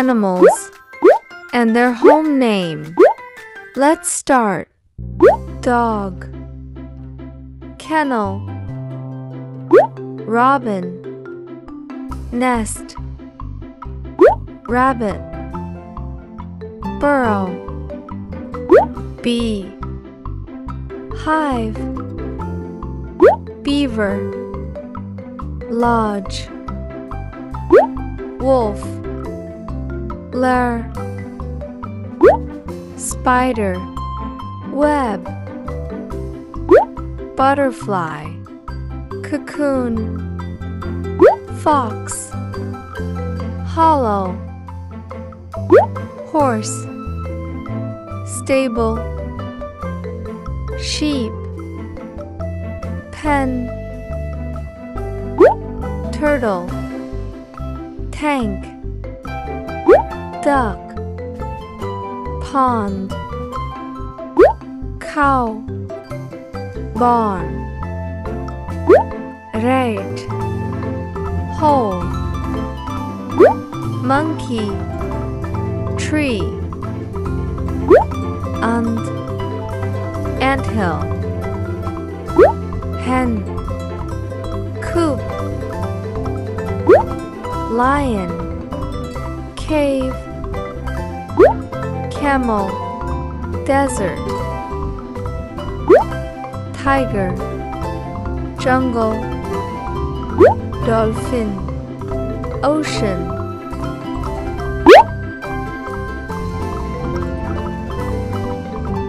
animals and their home name. Let's start. Dog, kennel, robin, nest, rabbit, burrow, bee, hive, beaver, lodge, wolf, lair, spider, web, butterfly, cocoon, fox, hollow, horse, stable, sheep, pen, turtle, tank, duck, pond, cow, barn, rat, hole, monkey, tree, anthill, hen, coop, lion, cave, camel, desert, tiger, jungle, dolphin, ocean,